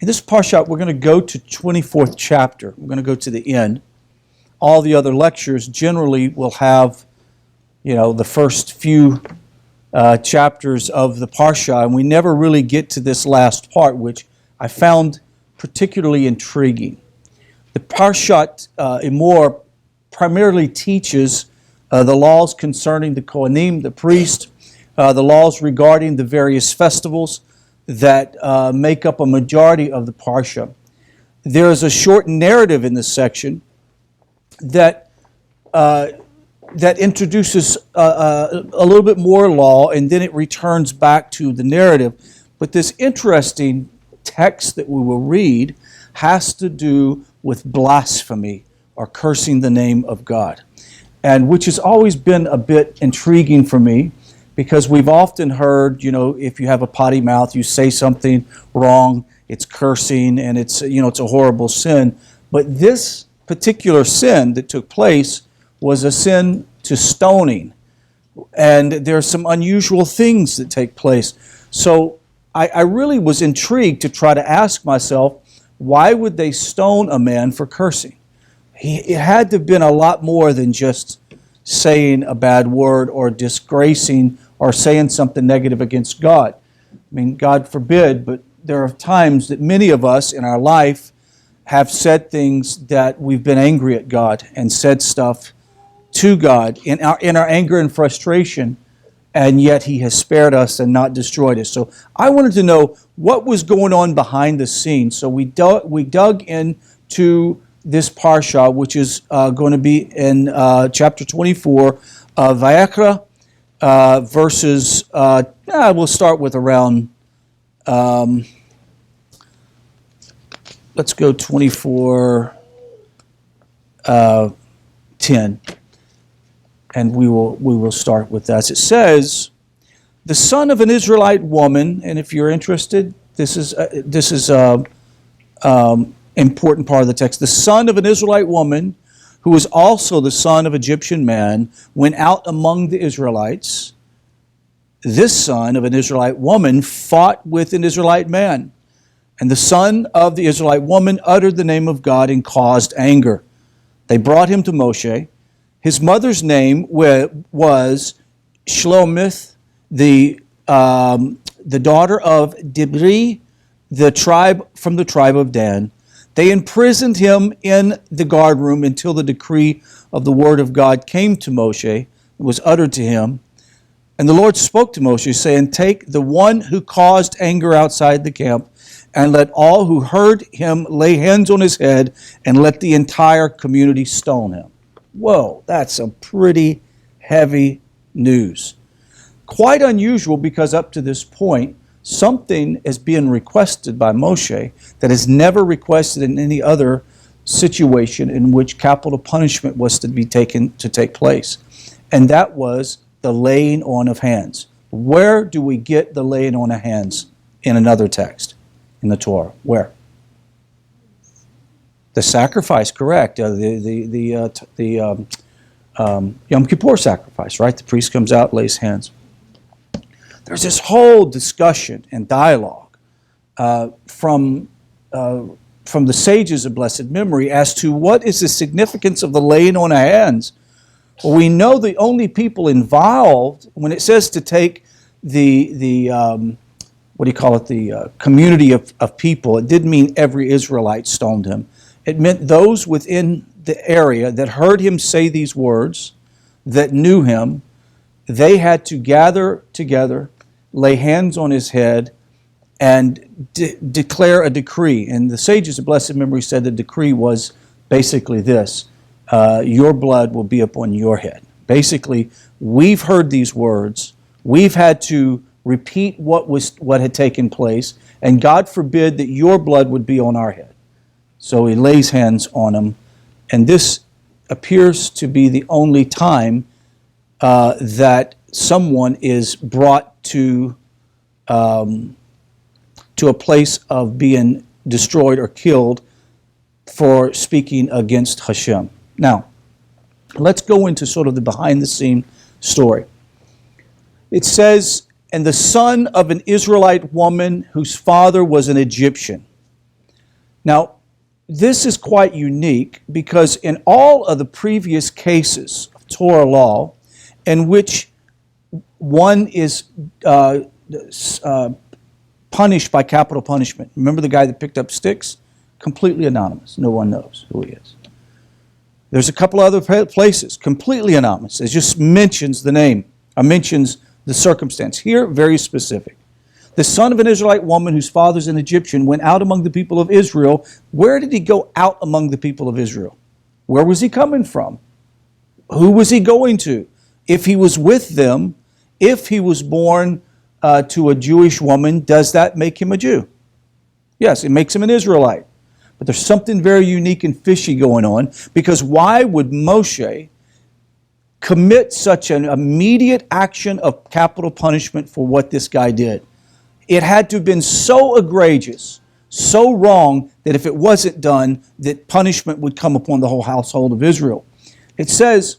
In this Parsha, we're going to go to 24th chapter. We're going to go to the end. All the other lectures generally will have, the first few chapters of the Parsha, and we never really get to this last part, which I found particularly intriguing. The Parshat Emor primarily teaches the laws concerning the Kohanim, the priest, the laws regarding the various festivals that make up a majority of the Parsha. There is a short narrative in this section that introduces a little bit more law, and then it returns back to the narrative. But this interesting text that we will read has to do with blasphemy, or cursing the name of God, and which has always been a bit intriguing for me, because we've often heard, if you have a potty mouth, you say something wrong, it's cursing, and it's a horrible sin. But this particular sin that took place was a sin to stoning, and there are some unusual things that take place. So I really was intrigued to try to ask myself, why would they stone a man for cursing? It had to have been a lot more than just saying a bad word or disgracing or saying something negative against God. I mean, God forbid, but there are times that many of us in our life have said things that we've been angry at God and said stuff to God in our anger and frustration, and yet He has spared us and not destroyed us. So I wanted to know what was going on behind the scenes. So we dug into this Parsha, which is going to be in chapter 24 of Vayikra, verses, we'll start with around, let's go 24, 10. And we will start with that. It says, the son of an Israelite woman, and if you're interested, this is important part of the text. The son of an Israelite woman, who was also the son of an Egyptian man, went out among the Israelites. This son of an Israelite woman fought with an Israelite man. And the son of the Israelite woman uttered the name of God and caused anger. They brought him to Moshe. His mother's name was Shlomith, the daughter of Dibri, from the tribe of Dan. They imprisoned him in the guardroom until the decree of the word of God came to Moshe, and was uttered to him. And the Lord spoke to Moshe, saying, take the one who caused anger outside the camp, and let all who heard him lay hands on his head, and let the entire community stone him. Whoa, that's some pretty heavy news. Quite unusual, because up to this point, something is being requested by Moshe that is never requested in any other situation in which capital punishment was to take place. And that was the laying on of hands. Where do we get the laying on of hands in another text in the Torah? Where? The sacrifice, correct? The Yom Kippur sacrifice, right? The priest comes out, lays hands. There's this whole discussion and dialogue from the sages of blessed memory as to what is the significance of the laying on of hands. Well, we know the only people involved, when it says to take the community of people, it didn't mean every Israelite stoned him. It meant those within the area that heard him say these words, that knew him. They had to gather together, lay hands on his head, and declare a decree. And the sages of blessed memory said the decree was basically this: your blood will be upon your head. Basically, we've heard these words. We've had to repeat what had taken place, and God forbid that your blood would be on our head. So he lays hands on him, and this appears to be the only time that someone is brought to a place of being destroyed or killed for speaking against Hashem. Now, let's go into sort of the behind-the-scene story. It says, and the son of an Israelite woman whose father was an Egyptian. Now, this is quite unique because in all of the previous cases of Torah law in which one is punished by capital punishment. Remember the guy that picked up sticks? Completely anonymous. No one knows who he is. There's a couple other places, completely anonymous. It just mentions the name, or mentions the circumstance. Here, very specific. The son of an Israelite woman whose father's an Egyptian went out among the people of Israel. Where did he go out among the people of Israel? Where was he coming from? Who was he going to? If he was with them, if he was born to a Jewish woman, does that make him a Jew? Yes, it makes him an Israelite. But there's something very unique and fishy going on, because why would Moshe commit such an immediate action of capital punishment for what this guy did? It had to have been so egregious, so wrong, that if it wasn't done, that punishment would come upon the whole household of Israel. It says,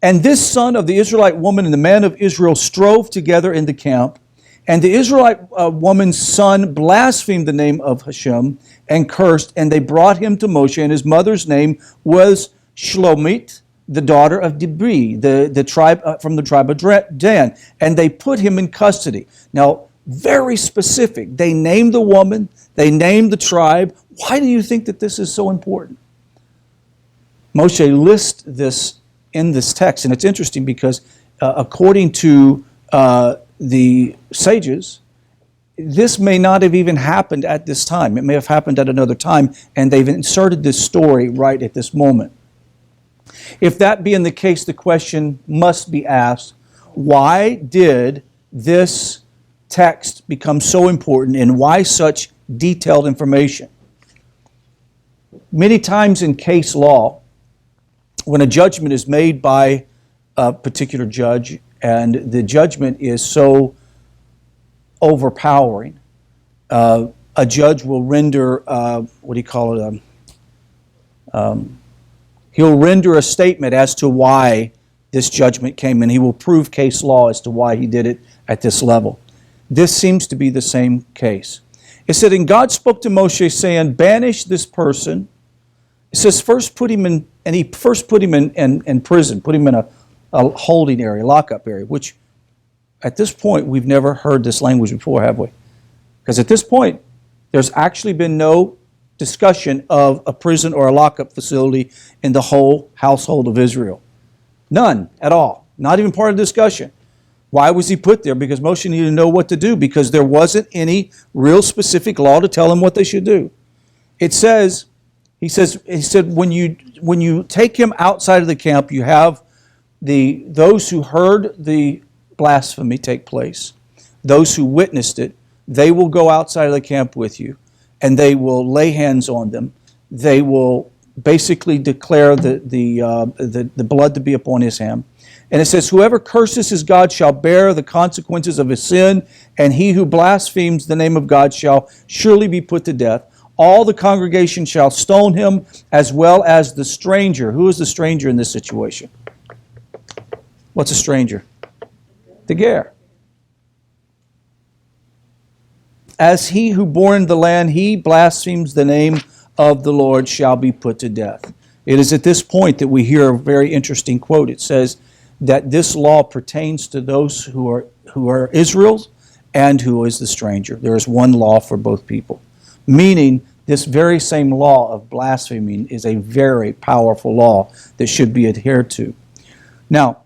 "And this son of the Israelite woman and the man of Israel strove together in the camp, and the Israelite woman's son blasphemed the name of Hashem and cursed, and they brought him to Moshe, and his mother's name was Shlomit, the daughter of Dibri, the tribe from the tribe of Dan, and they put him in custody." Now, very specific. They named the woman, they named the tribe. Why do you think that this is so important? Moshe lists this in this text, and it's interesting because according to the sages, this may not have even happened at this time. It may have happened at another time, and they've inserted this story right at this moment. If that being the case, the question must be asked, why did this text become so important, and why such detailed information? Many times in case law, when a judgment is made by a particular judge, and the judgment is so overpowering, a judge will render, he'll render a statement as to why this judgment came, and he will prove case law as to why he did it at this level. This seems to be the same case. It said, "And God spoke to Moshe, saying, banish this person." It says, first put him in, and he first put him in prison, put him in a holding area, lockup area, which at this point we've never heard this language before, have we? Because at this point, there's actually been no discussion of a prison or a lockup facility in the whole household of Israel. None at all. Not even part of the discussion. Why was he put there? Because Moshe needed to know what to do, because there wasn't any real specific law to tell him what they should do. It says, he said, when you take him outside of the camp, you have those who heard the blasphemy take place, those who witnessed it, they will go outside of the camp with you, and they will lay hands on them. They will basically declare the blood to be upon his hand. And it says, "Whoever curses his God shall bear the consequences of his sin, and he who blasphemes the name of God shall surely be put to death. All the congregation shall stone him, as well as the stranger." Who is the stranger in this situation? What's a stranger? The ger. "As he who bore in the land, he blasphemes the name of the Lord shall be put to death." It is at this point that we hear a very interesting quote. It says that this law pertains to those who are Israel's and who is the stranger. There is one law for both people. Meaning, this very same law of blaspheming is a very powerful law that should be adhered to. Now,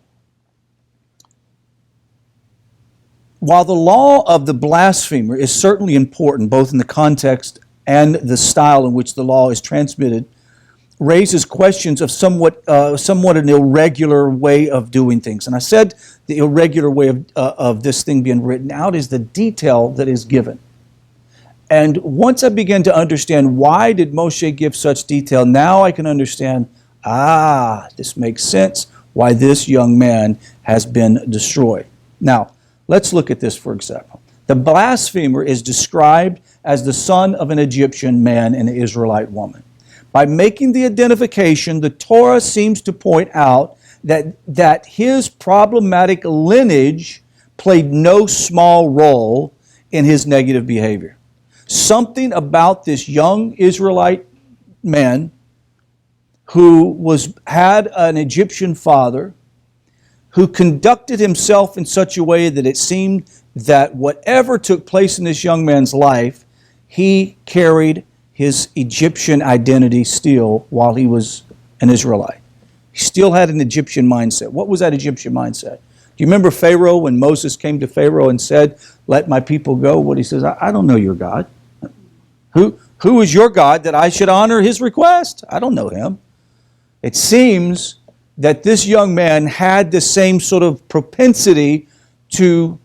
while the law of the blasphemer is certainly important, both in the context and the style in which the law is transmitted, raises questions of somewhat an irregular way of doing things. And I said the irregular way of this thing being written out is the detail that is given. And once I began to understand why did Moshe give such detail, now I can understand, this makes sense, why this young man has been destroyed. Now, let's look at this for example. The blasphemer is described as the son of an Egyptian man and an Israelite woman. By making the identification, the Torah seems to point out that his problematic lineage played no small role in his negative behavior. something about this young Israelite man who had an Egyptian father, who conducted himself in such a way that it seemed that whatever took place in this young man's life, he carried his Egyptian identity still while he was an Israelite. He still had an Egyptian mindset. What was that Egyptian mindset? Do you remember Pharaoh, when Moses came to Pharaoh and said, "Let my people go"? What he says, I don't know your God. Who is your God that I should honor his request? I don't know him. It seems that this young man had the same sort of propensity to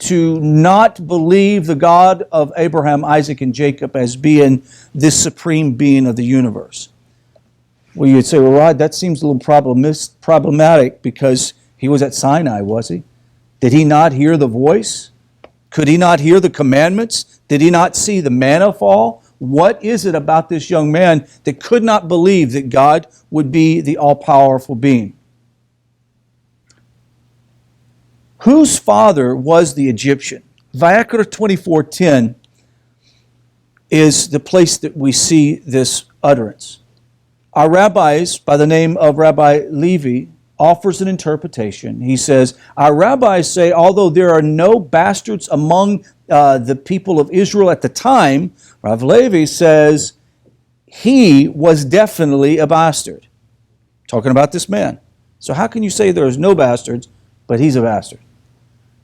not believe the God of Abraham, Isaac, and Jacob as being this supreme being of the universe. Well, you'd say, well, Rod, that seems a little problematic because he was at Sinai, was he? Did he not hear the voice? Could he not hear the commandments? Did he not see the manna fall? What is it about this young man that could not believe that God would be the all-powerful being? Whose father was the Egyptian? Vayikra 24:10 is the place that we see this utterance. Our rabbis, by the name of Rabbi Levi, offers an interpretation. He says, our rabbis say, although there are no bastards among the people of Israel at the time, Rav Levi says, he was definitely a bastard. Talking about this man. So how can you say there's no bastards, but he's a bastard?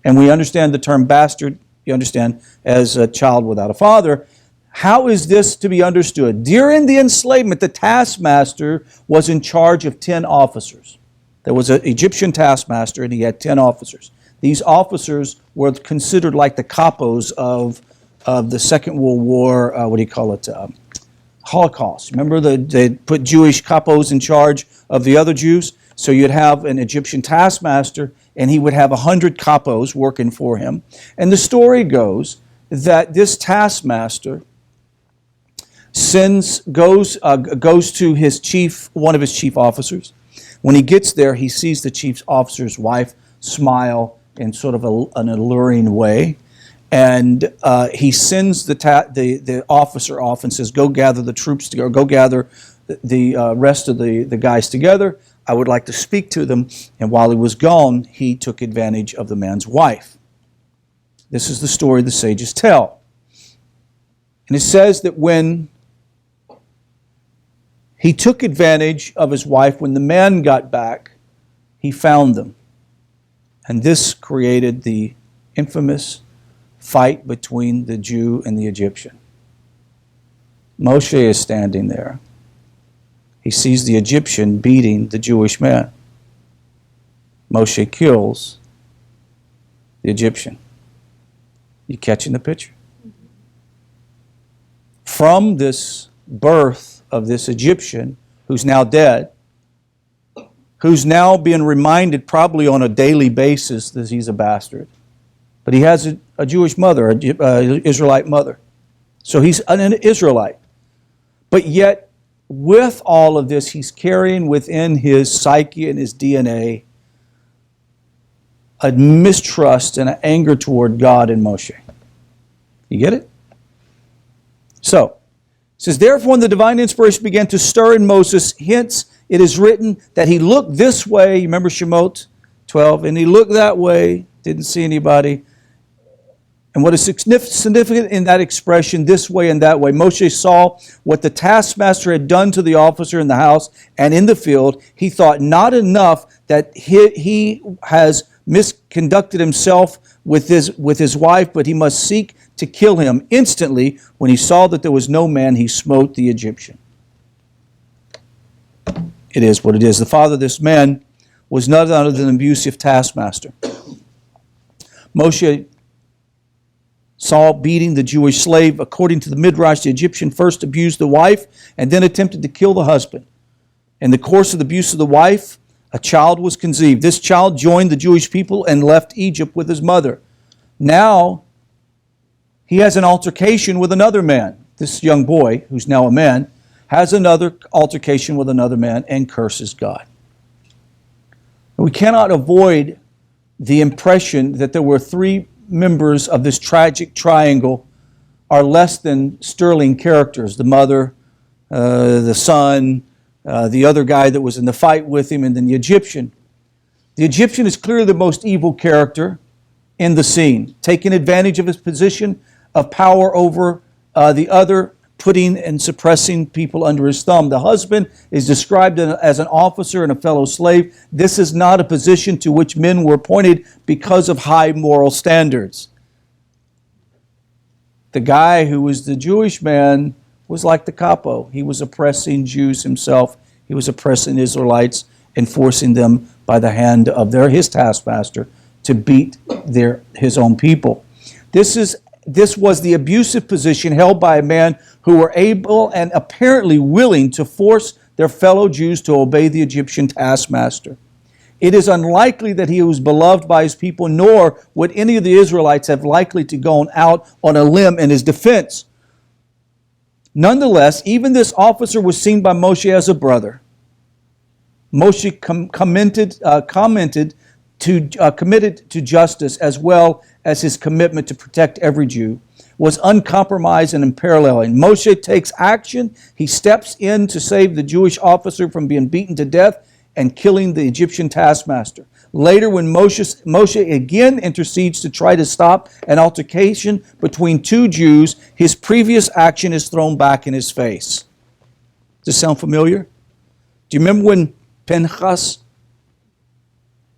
And we understand the term bastard, you understand, as a child without a father. How is this to be understood? During the enslavement, the taskmaster was in charge of 10 officers. There was an Egyptian taskmaster, and he had 10 officers. These officers were considered like the capos of the Second World War, Holocaust. Remember, they put Jewish capos in charge of the other Jews? So you'd have an Egyptian taskmaster, and he would have 100 capos working for him. And the story goes that this taskmaster goes to his chief, one of his chief officers. When he gets there, he sees the chief officer's wife smile in sort of an alluring way, and he sends the officer off and says, "Go gather the troops together. Go gather the rest of the guys together. I would like to speak to them." And while he was gone, he took advantage of the man's wife. This is the story the sages tell. And it says that when he took advantage of his wife, when the man got back, he found them. And this created the infamous fight between the Jew and the Egyptian. Moshe is standing there. He sees the Egyptian beating the Jewish man. Moshe kills the Egyptian. You catching the picture? From this birth of this Egyptian, who's now dead, who's now being reminded probably on a daily basis that he's a bastard. But he has a Jewish mother, an Israelite mother. So he's an Israelite. But yet, with all of this, he's carrying within his psyche and his DNA a mistrust and an anger toward God and Moshe. You get it? So, it says, therefore, when the divine inspiration began to stir in Moses, hence it is written that he looked this way. You remember Shemot 12? And he looked that way, didn't see anybody. And what is significant in that expression, this way and that way, Moshe saw what the taskmaster had done to the officer in the house and in the field. He thought not enough that he has misconducted himself with his wife, but he must seek to kill him. Instantly, when he saw that there was no man, he smote the Egyptian. It is what it is. The father of this man was none other than an abusive taskmaster. Moshe saw beating the Jewish slave. According to the Midrash, the Egyptian first abused the wife and then attempted to kill the husband. In the course of the abuse of the wife, a child was conceived. This child joined the Jewish people and left Egypt with his mother. Now, he has an altercation with another man. This young boy, who's now a man, has another altercation with another man and curses God. We cannot avoid the impression that there were three members of this tragic triangle are less than sterling characters. The mother, the son, the other guy that was in the fight with him, and then the Egyptian. The Egyptian is clearly the most evil character in the scene, taking advantage of his position of power over the other, putting and suppressing people under his thumb. The husband is described as an officer and a fellow slave. This is not a position to which men were appointed because of high moral standards. The guy who was the Jewish man was like the capo. He was oppressing Jews himself. He was oppressing Israelites and forcing them by the hand of his taskmaster to beat his own people. This was the abusive position held by a man who were able and apparently willing to force their fellow Jews to obey the Egyptian taskmaster. It is unlikely that he was beloved by his people, nor would any of the Israelites have likely to go out on a limb in his defense. Nonetheless, even this officer was seen by Moshe as a brother. Moshe committed to justice, as well as his commitment to protect every Jew, was uncompromised and unparalleled. Moshe takes action. He steps in to save the Jewish officer from being beaten to death and killing the Egyptian taskmaster. Later, when Moshe again intercedes to try to stop an altercation between two Jews, his previous action is thrown back in his face. Does this sound familiar? Do you remember when Pinchas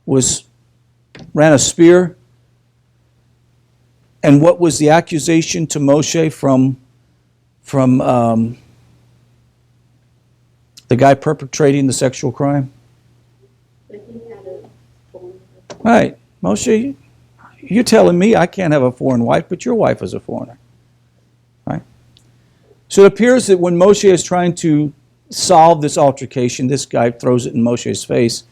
ran a spear? And what was the accusation to Moshe from the guy perpetrating the sexual crime? Right. Moshe, you're telling me I can't have a foreign wife, but your wife is a foreigner. Right? So it appears that when Moshe is trying to solve this altercation, this guy throws it in Moshe's face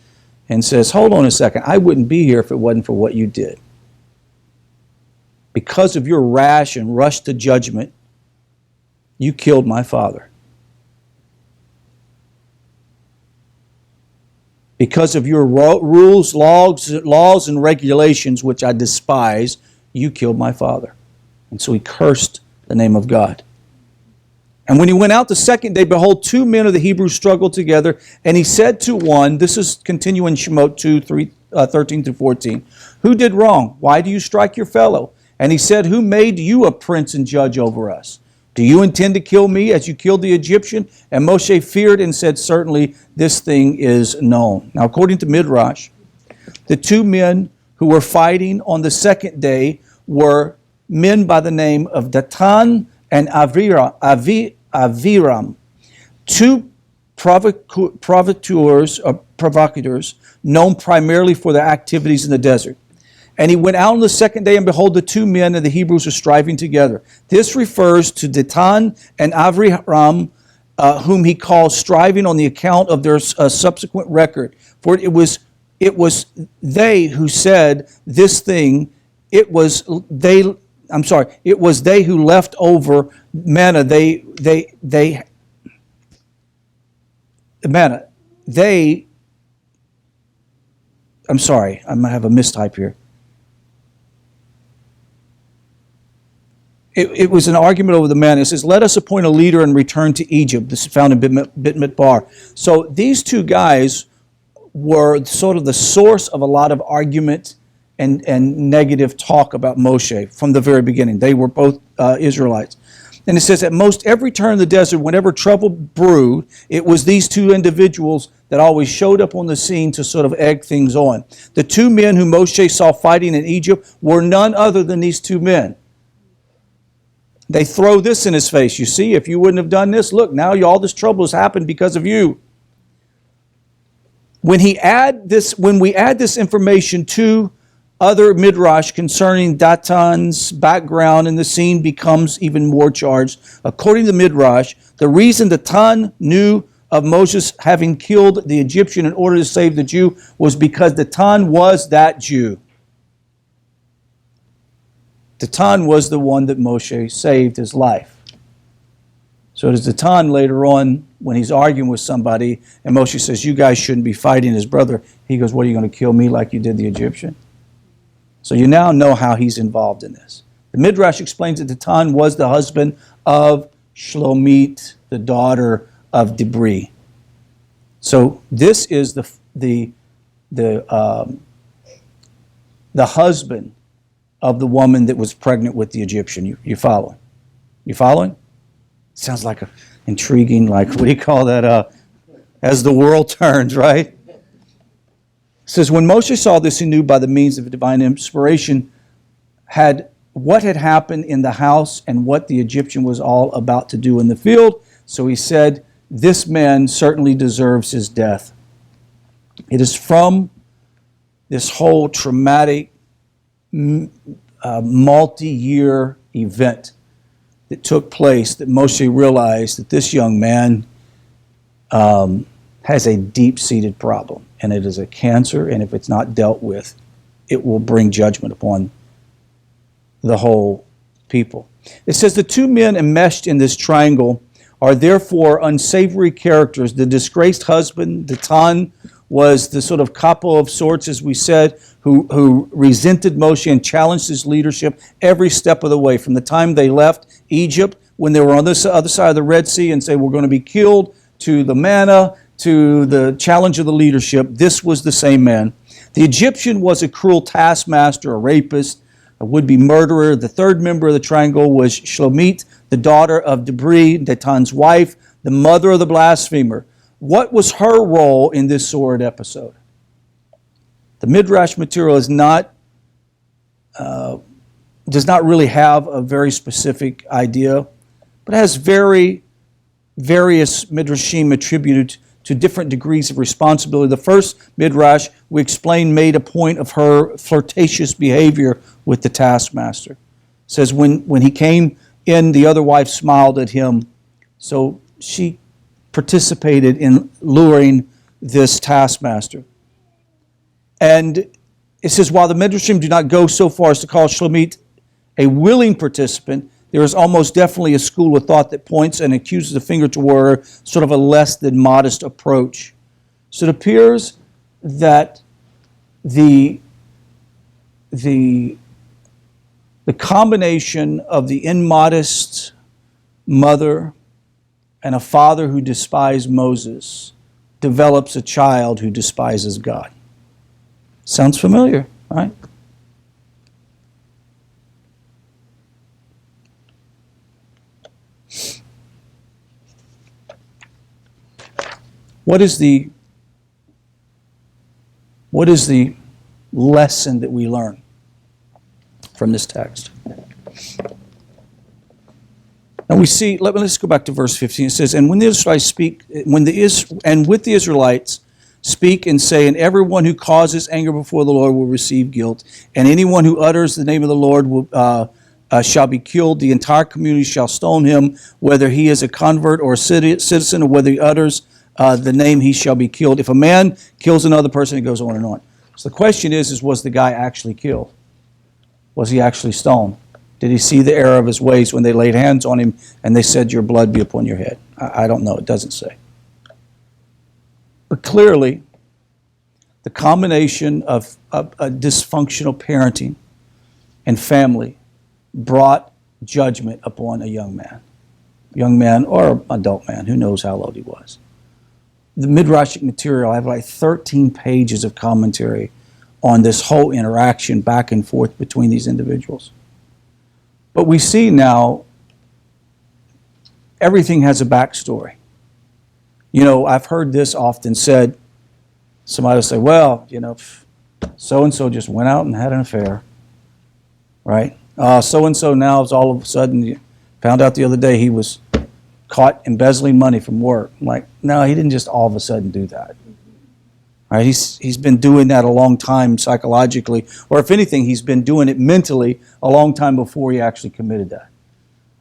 and says, hold on a second, I wouldn't be here if it wasn't for what you did. Because of your rash and rush to judgment, you killed my father. Because of your rules, laws, and regulations, which I despise, you killed my father. And so he cursed the name of God. And when he went out the second day, behold, two men of the Hebrews struggled together. And he said to one, this is continuing Shemot 2:13-14, who did wrong? Why do you strike your fellow? And he said, who made you a prince and judge over us? Do you intend to kill me as you killed the Egyptian? And Moshe feared and said, certainly this thing is known. Now, according to Midrash, the two men who were fighting on the second day were men by the name of Datan and Aviram, two provocateurs known primarily for their activities in the desert. And he went out on the second day, and behold, the two men of the Hebrews were striving together. This refers to Datan and Aviram, whom he calls striving on the account of their subsequent record. For it was they who said this thing. It was they who left over manna. I'm sorry, I might have a mistype here. It was an argument over the manna. It says, let us appoint a leader and return to Egypt. This is found in Bit Midbar. So these two guys were sort of the source of a lot of argument and negative talk about Moshe from the very beginning. They were both Israelites. And it says, at most every turn in the desert, whenever trouble brewed, it was these two individuals that always showed up on the scene to sort of egg things on. The two men whom Moshe saw fighting in Egypt were none other than these two men. They throw this in his face. You see, if you wouldn't have done this, look, now all this trouble has happened because of you. When we add this information to other midrash concerning Datan's background, and the scene becomes even more charged. According to midrash, the reason Datan knew of Moses having killed the Egyptian in order to save the Jew was because Datan was that Jew. Datan was the one that Moshe saved his life. So it is Datan later on, when he's arguing with somebody, and Moshe says, you guys shouldn't be fighting his brother. He goes, what, are you going to kill me like you did the Egyptian? So you now know how he's involved in this. The Midrash explains that Datan was the husband of Shlomit, the daughter of Dibri. So this is the husband of the woman that was pregnant with the Egyptian. You following? You following? Sounds like a intriguing, like, what do you call that? As the world turns, right? It says, when Moshe saw this, he knew by the means of divine inspiration what had happened in the house and what the Egyptian was all about to do in the field. So he said, this man certainly deserves his death. It is from this whole traumatic, multi-year event that took place that Moshe realized that this young man has a deep-seated problem, and it is a cancer, and if it's not dealt with, it will bring judgment upon the whole people. It says the two men enmeshed in this triangle are therefore unsavory characters. The disgraced husband, Datan, was the sort of capo of sorts, as we said, who resented Moshe and challenged his leadership every step of the way. From the time they left Egypt, when they were on this other side of the Red Sea and say, we're going to be killed, to the manna, to the challenge of the leadership, this was the same man. The Egyptian was a cruel taskmaster, a rapist, a would-be murderer. The third member of the triangle was Shlomit, the daughter of Dibri, Datan's wife, the mother of the blasphemer. What was her role in this sordid episode? The Midrash material does not really have a very specific idea, but has various Midrashim attributed to different degrees of responsibility. The first Midrash, we explained, made a point of her flirtatious behavior with the taskmaster. It says when he came in, the other wife smiled at him. So she participated in luring this taskmaster. And it says, while the Midrashim do not go so far as to call Shlomit a willing participant, there is almost definitely a school of thought that points and accuses the finger toward her, sort of a less than modest approach. So it appears that the combination of the immodest mother and a father who despised Moses develops a child who despises God. Sounds familiar, right? What is the lesson that we learn from this text? And we see, let's go back to verse 15. It says, and when the Israelites speak, with the Israelites speak and say, and everyone who causes anger before the Lord will receive guilt, and anyone who utters the name of the Lord shall be killed. The entire community shall stone him, whether he is a convert or a citizen, or whether he utters the name, he shall be killed. If a man kills another person, it goes on and on. So the question is was the guy actually killed? Was he actually stoned? Did he see the error of his ways when they laid hands on him and they said, your blood be upon your head? I don't know. It doesn't say. But clearly, the combination of a dysfunctional parenting and family brought judgment upon a young man or adult man, who knows how old he was. The Midrashic material, I have like 13 pages of commentary on this whole interaction back and forth between these individuals. But we see now everything has a backstory. You know, I've heard this often said. Somebody will say, well, so-and-so just went out and had an affair, right? So-and-so now is all of a sudden, found out the other day he was caught embezzling money from work. I'm like, no, he didn't just all of a sudden do that. Right? He's been doing that a long time psychologically, or if anything, he's been doing it mentally a long time before he actually committed that.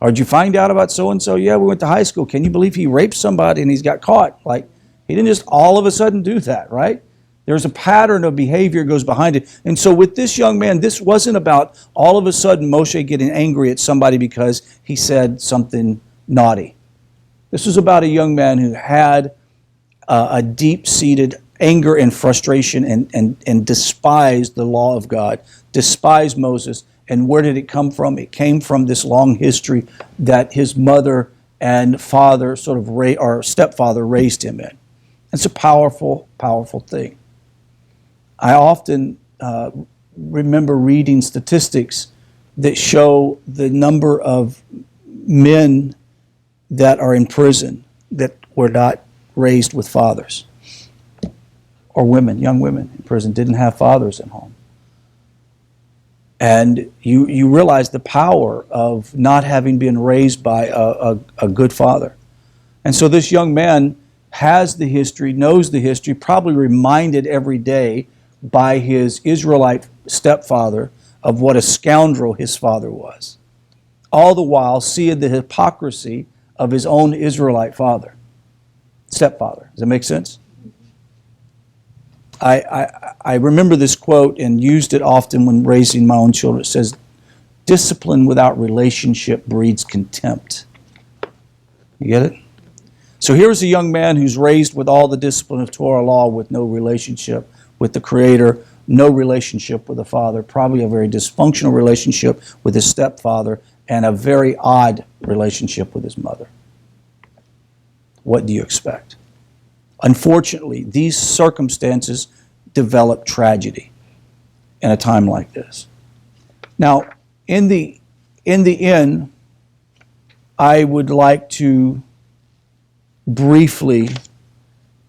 Or did you find out about so-and-so? Yeah, we went to high school. Can you believe he raped somebody and he's got caught? Like, he didn't just all of a sudden do that, right? There's a pattern of behavior that goes behind it. And so with this young man, this wasn't about all of a sudden Moshe getting angry at somebody because he said something naughty. This was about a young man who had a deep-seated anger and frustration and despised the law of God, despised Moses, And where did it come from? It came from this long history that his mother and father or stepfather raised him in. It's a powerful, powerful thing. I often remember reading statistics that show the number of men that are in prison that were not raised with fathers, or women, young women in prison, didn't have fathers at home. And you realize the power of not having been raised by a good father. And so this young man has the history, knows the history, probably reminded every day by his Israelite stepfather of what a scoundrel his father was. All the while seeing the hypocrisy of his own Israelite stepfather. Does that make sense? I remember this quote and used it often when raising my own children. It says, "Discipline without relationship breeds contempt." You get it? So here's a young man who's raised with all the discipline of Torah law with no relationship with the Creator, no relationship with the father, probably a very dysfunctional relationship with his stepfather, and a very odd relationship with his mother. What do you expect? Unfortunately, these circumstances develop tragedy in a time like this. Now, in the end, I would like to briefly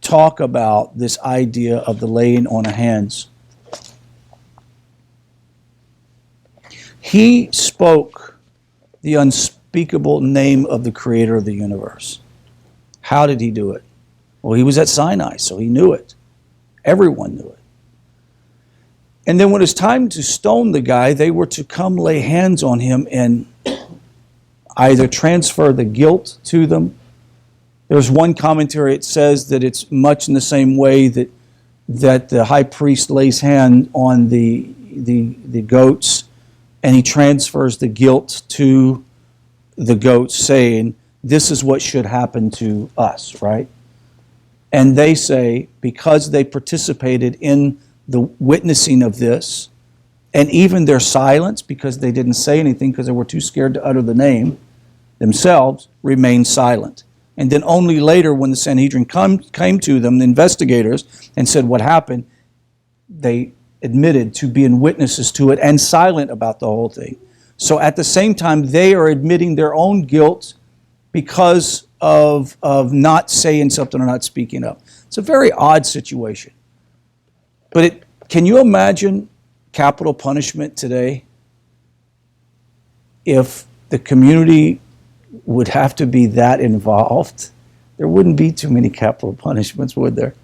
talk about this idea of the laying on of hands. He spoke the unspeakable name of the Creator of the universe. How did he do it? Well, he was at Sinai, so he knew it. Everyone knew it. And then when it was time to stone the guy, they were to come lay hands on him and either transfer the guilt to them. There's one commentary, it says that it's much in the same way that the high priest lays hand on the goats and he transfers the guilt to the goats, saying, this is what should happen to us, right? And they say, because they participated in the witnessing of this, and even their silence, because they didn't say anything because they were too scared to utter the name themselves, remained silent. And then only later, when the Sanhedrin came to them, the investigators, and said what happened, they admitted to being witnesses to it and silent about the whole thing. So at the same time, they are admitting their own guilt because of not saying something or not speaking up. It's a very odd situation. But can you imagine capital punishment today if the community would have to be that involved? There wouldn't be too many capital punishments, would there?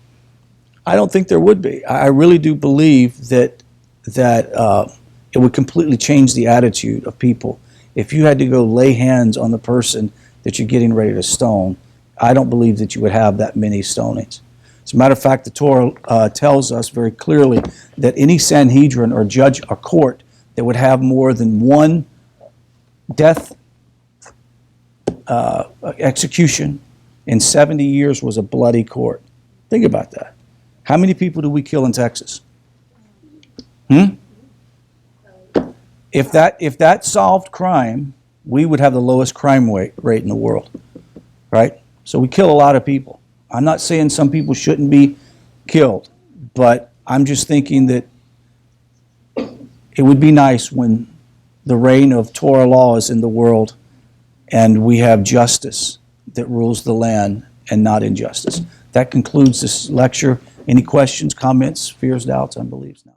I don't think there would be. I really do believe that it would completely change the attitude of people. If you had to go lay hands on the person that you're getting ready to stone, I don't believe that you would have that many stonings. As a matter of fact, the Torah tells us very clearly that any Sanhedrin or judge or court that would have more than one death execution in 70 years was a bloody court. Think about that. How many people do we kill in Texas? If that solved crime, we would have the lowest crime rate in the world, right? So we kill a lot of people. I'm not saying some people shouldn't be killed, but I'm just thinking that it would be nice when the reign of Torah law is in the world and we have justice that rules the land and not injustice. That concludes this lecture. Any questions, comments, fears, doubts, unbeliefs? Now.